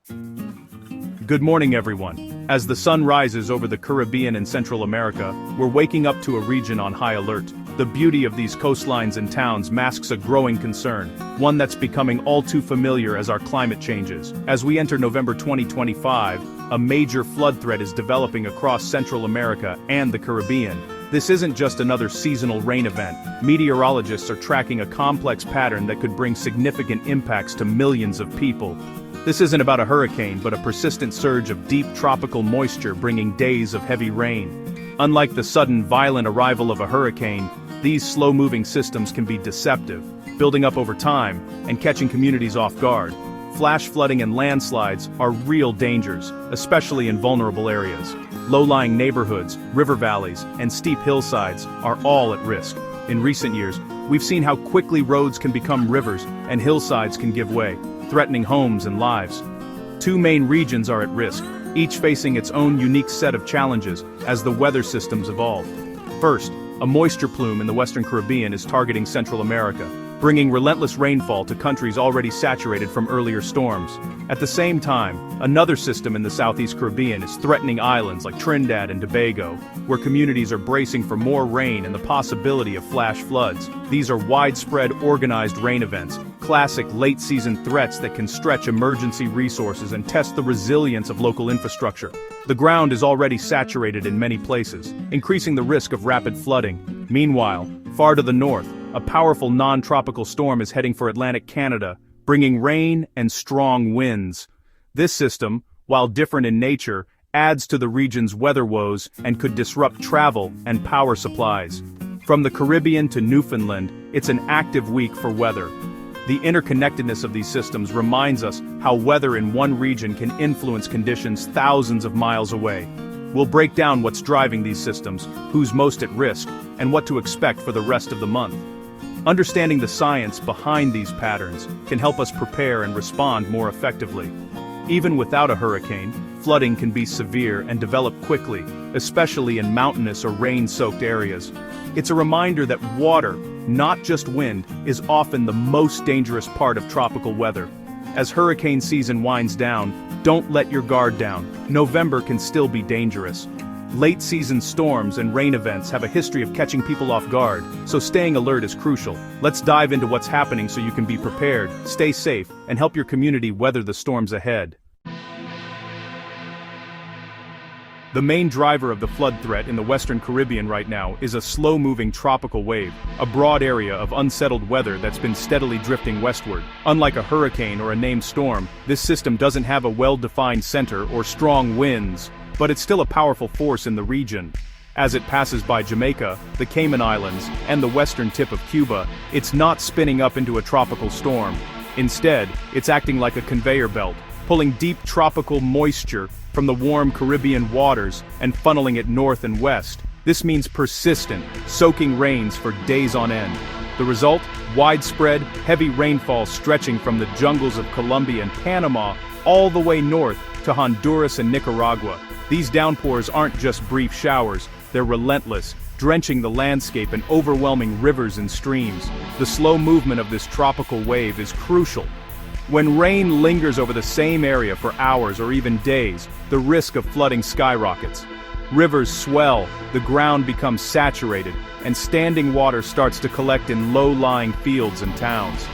Good morning, everyone. As the sun rises over the Caribbean and Central America, we're waking up to a region on high alert. The beauty of these coastlines and towns masks a growing concern, one that's becoming all too familiar as our climate changes. As we enter November 2025, a major flood threat is developing across Central America and the Caribbean. This isn't just another seasonal rain event. Meteorologists are tracking a complex pattern that could bring significant impacts to millions of people. This isn't about a hurricane, but a persistent surge of deep tropical moisture bringing days of heavy rain. Unlike the sudden, violent arrival of a hurricane, these slow-moving systems can be deceptive, building up over time and catching communities off guard. Flash flooding and landslides are real dangers, especially in vulnerable areas. Low-lying neighborhoods, river valleys, and steep hillsides are all at risk. In recent years, we've seen how quickly roads can become rivers and hillsides can give way, threatening homes and lives. Two main regions are at risk, each facing its own unique set of challenges as the weather systems evolve. First, a moisture plume in the Western Caribbean is targeting Central America, bringing relentless rainfall to countries already saturated from earlier storms. At the same time, another system in the Southeast Caribbean is threatening islands like Trinidad and Tobago, where communities are bracing for more rain and the possibility of flash floods. These are widespread organized rain events, classic late-season threats that can stretch emergency resources and test the resilience of local infrastructure. The ground is already saturated in many places, increasing the risk of rapid flooding. Meanwhile, far to the north, a powerful non-tropical storm is heading for Atlantic Canada, bringing rain and strong winds. This system, while different in nature, adds to the region's weather woes and could disrupt travel and power supplies. From the Caribbean to Newfoundland, it's an active week for weather. The interconnectedness of these systems reminds us how weather in one region can influence conditions thousands of miles away. We'll break down what's driving these systems, who's most at risk, and what to expect for the rest of the month. Understanding the science behind these patterns can help us prepare and respond more effectively. Even without a hurricane, flooding can be severe and develop quickly, especially in mountainous or rain-soaked areas. It's a reminder that water, not just wind, is often the most dangerous part of tropical weather. As hurricane season winds down, don't let your guard down. November can still be dangerous. Late-season storms and rain events have a history of catching people off guard, so staying alert is crucial. Let's dive into what's happening so you can be prepared, stay safe, and help your community weather the storms ahead. The main driver of the flood threat in the Western Caribbean right now is a slow-moving tropical wave, a broad area of unsettled weather that's been steadily drifting westward. Unlike a hurricane or a named storm, this system doesn't have a well-defined center or strong winds, but it's still a powerful force in the region. As it passes by Jamaica, the Cayman Islands, and the western tip of Cuba, it's not spinning up into a tropical storm. Instead, it's acting like a conveyor belt, pulling deep tropical moisture from the warm Caribbean waters and funneling it north and west. This means persistent, soaking rains for days on end. The result? Widespread, heavy rainfall stretching from the jungles of Colombia and Panama all the way north to Honduras and Nicaragua. These downpours aren't just brief showers, they're relentless, drenching the landscape and overwhelming rivers and streams. The slow movement of this tropical wave is crucial. When rain lingers over the same area for hours or even days, the risk of flooding skyrockets. Rivers swell, the ground becomes saturated, and standing water starts to collect in low-lying fields and towns.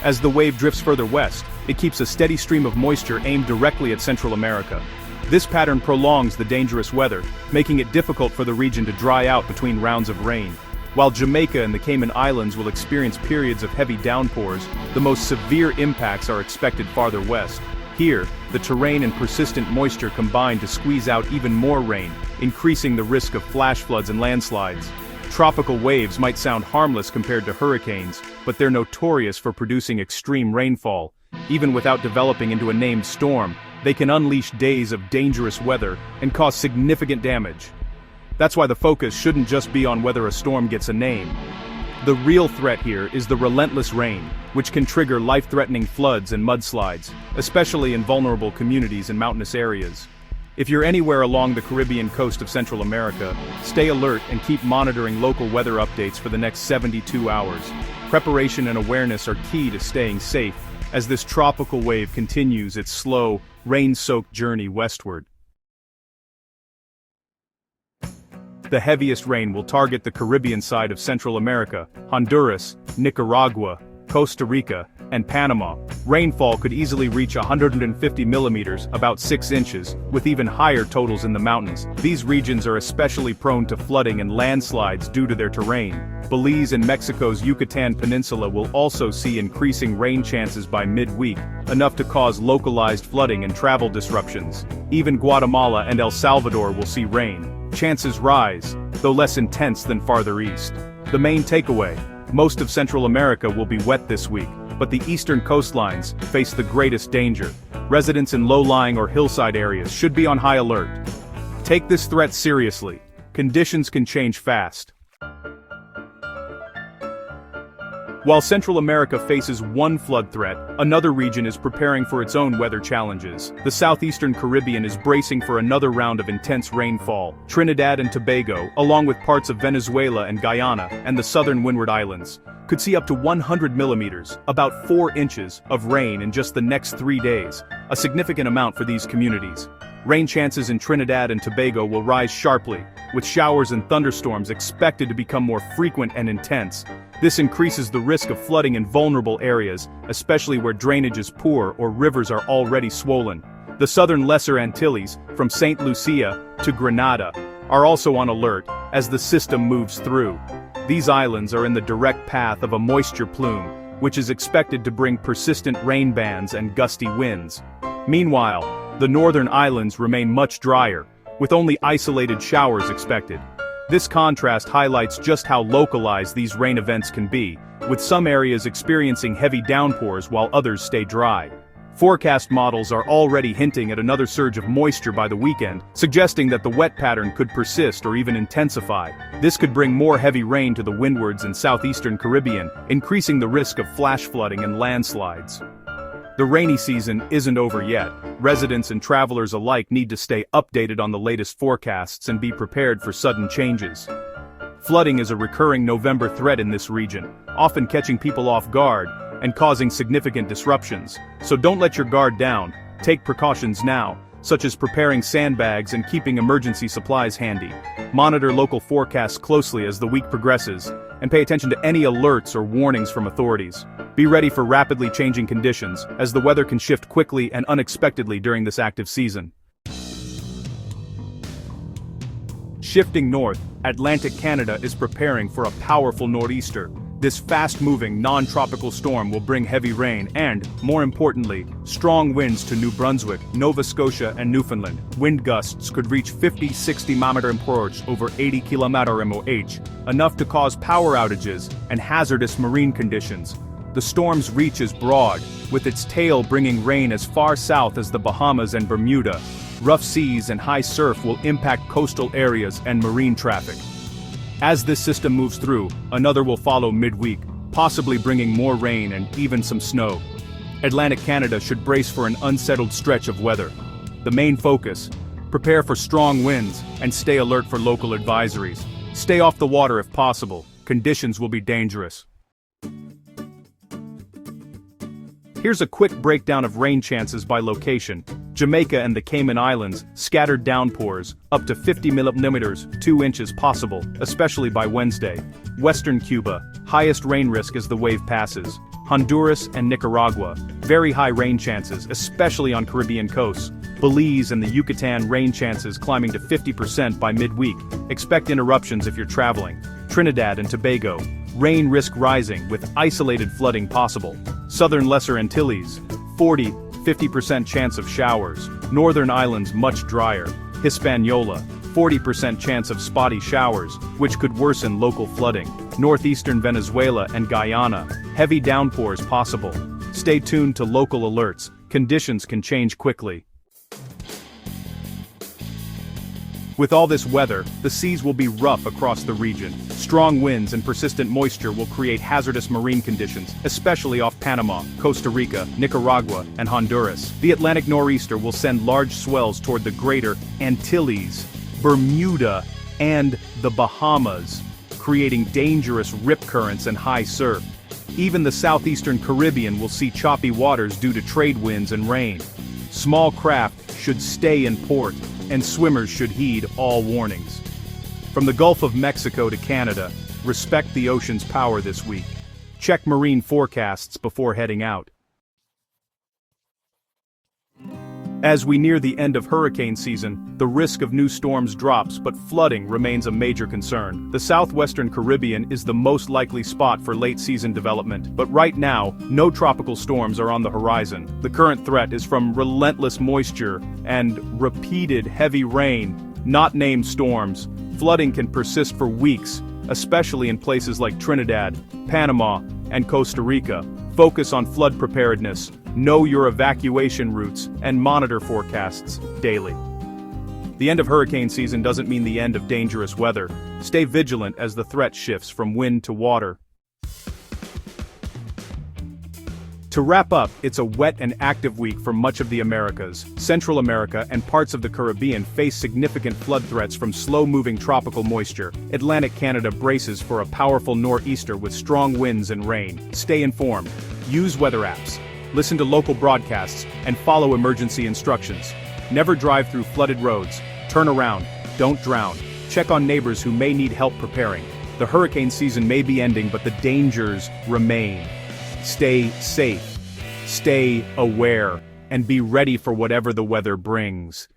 As the wave drifts further west, it keeps a steady stream of moisture aimed directly at Central America. This pattern prolongs the dangerous weather, making it difficult for the region to dry out between rounds of rain. While Jamaica and the Cayman Islands will experience periods of heavy downpours, the most severe impacts are expected farther west. Here, the terrain and persistent moisture combine to squeeze out even more rain, increasing the risk of flash floods and landslides. Tropical waves might sound harmless compared to hurricanes, but they're notorious for producing extreme rainfall. Even without developing into a named storm, they can unleash days of dangerous weather and cause significant damage. That's why the focus shouldn't just be on whether a storm gets a name. The real threat here is the relentless rain, which can trigger life-threatening floods and mudslides, especially in vulnerable communities and mountainous areas. If you're anywhere along the Caribbean coast of Central America, stay alert and keep monitoring local weather updates for the next 72 hours. Preparation and awareness are key to staying safe. as this tropical wave continues its slow, rain-soaked journey westward. The heaviest rain will target the Caribbean side of Central America, Honduras, Nicaragua, Costa Rica, and Panama. Rainfall could easily reach 150 millimeters, about 6 inches, with even higher totals in the mountains. These regions are especially prone to flooding and landslides due to their terrain. Belize and Mexico's Yucatan Peninsula will also see increasing rain chances by mid-week, enough to cause localized flooding and travel disruptions. Even Guatemala and El Salvador will see rain. Chances rise, though less intense than farther east. The main takeaway: most of Central America will be wet this week, but the eastern coastlines face the greatest danger. Residents in low-lying or hillside areas should be on high alert. Take this threat seriously. Conditions can change fast. While Central America faces one flood threat, another region is preparing for its own weather challenges. The southeastern Caribbean is bracing for another round of intense rainfall. Trinidad and Tobago, along with parts of Venezuela and Guyana, and the southern Windward Islands, could see up to 100 millimeters, about 4 inches, of rain in just the next 3 days, a significant amount for these communities. Rain chances in Trinidad and Tobago will rise sharply, with showers and thunderstorms expected to become more frequent and intense. This increases the risk of flooding in vulnerable areas, especially where drainage is poor or rivers are already swollen. The southern Lesser Antilles, from St. Lucia to Grenada, are also on alert as the system moves through. These islands are in the direct path of a moisture plume, which is expected to bring persistent rain bands and gusty winds. Meanwhile, the northern islands remain much drier, with only isolated showers expected. This contrast highlights just how localized these rain events can be, with some areas experiencing heavy downpours while others stay dry. Forecast models are already hinting at another surge of moisture by the weekend, suggesting that the wet pattern could persist or even intensify. This could bring more heavy rain to the windwards and southeastern Caribbean, increasing the risk of flash flooding and landslides. The rainy season isn't over yet. Residents and travelers alike need to stay updated on the latest forecasts and be prepared for sudden changes. Flooding is a recurring November threat in this region, often catching people off guard and causing significant disruptions. So don't let your guard down. Take precautions now, such as preparing sandbags and keeping emergency supplies handy. Monitor local forecasts closely as the week progresses, and pay attention to any alerts or warnings from authorities. Be ready for rapidly changing conditions, as the weather can shift quickly and unexpectedly during this active season. Shifting north, Atlantic Canada is preparing for a powerful nor'easter. This fast-moving, non-tropical storm will bring heavy rain and, more importantly, strong winds to New Brunswick, Nova Scotia, and Newfoundland. Wind gusts could reach 50-60 mph over 80 km/h, enough to cause power outages and hazardous marine conditions. The storm's reach is broad, with its tail bringing rain as far south as the Bahamas and Bermuda. Rough seas and high surf will impact coastal areas and marine traffic. As this system moves through, another will follow mid-week, possibly bringing more rain and even some snow. Atlantic Canada should brace for an unsettled stretch of weather. The main focus: prepare for strong winds and stay alert for local advisories. Stay off the water if possible. Conditions will be dangerous. Here's a quick breakdown of rain chances by location. Jamaica and the Cayman Islands, scattered downpours, up to 50 millimeters, 2 inches possible, especially by Wednesday. Western Cuba, highest rain risk as the wave passes. Honduras and Nicaragua, very high rain chances, especially on Caribbean coasts. Belize and the Yucatan, rain chances climbing to 50% by midweek. Expect interruptions if you're traveling. Trinidad and Tobago, rain risk rising with isolated flooding possible. Southern Lesser Antilles, 40–50% chance of showers. Northern Islands much drier. Hispaniola, 40% chance of spotty showers, which could worsen local flooding. Northeastern Venezuela and Guyana, heavy downpours possible. Stay tuned to local alerts, conditions can change quickly. With all this weather, the seas will be rough across the region. Strong winds and persistent moisture will create hazardous marine conditions, especially off Panama, Costa Rica, Nicaragua, and Honduras. The Atlantic nor'easter will send large swells toward the greater Antilles, Bermuda, and the Bahamas, creating dangerous rip currents and high surf. Even the southeastern Caribbean will see choppy waters due to trade winds and rain. Small craft should stay in port, and swimmers should heed all warnings. From the Gulf of Mexico to Canada, respect the ocean's power this week. Check marine forecasts before heading out. As we near the end of hurricane season, the risk of new storms drops, but flooding remains a major concern. The southwestern Caribbean is the most likely spot for late-season development, but right now, no tropical storms are on the horizon. The current threat is from relentless moisture and repeated heavy rain, not named storms. Flooding can persist for weeks, especially in places like Trinidad, Panama, and Costa Rica. Focus on flood preparedness, know your evacuation routes, and monitor forecasts daily. The end of hurricane season doesn't mean the end of dangerous weather. Stay vigilant as the threat shifts from wind to water. To wrap up, it's a wet and active week for much of the Americas. Central America and parts of the Caribbean face significant flood threats from slow-moving tropical moisture. Atlantic Canada braces for a powerful nor'easter with strong winds and rain. Stay informed. Use weather apps. Listen to local broadcasts, and follow emergency instructions. Never drive through flooded roads. Turn around. Don't drown. Check on neighbors who may need help preparing. The hurricane season may be ending, but the dangers remain. Stay safe, stay aware, and be ready for whatever the weather brings.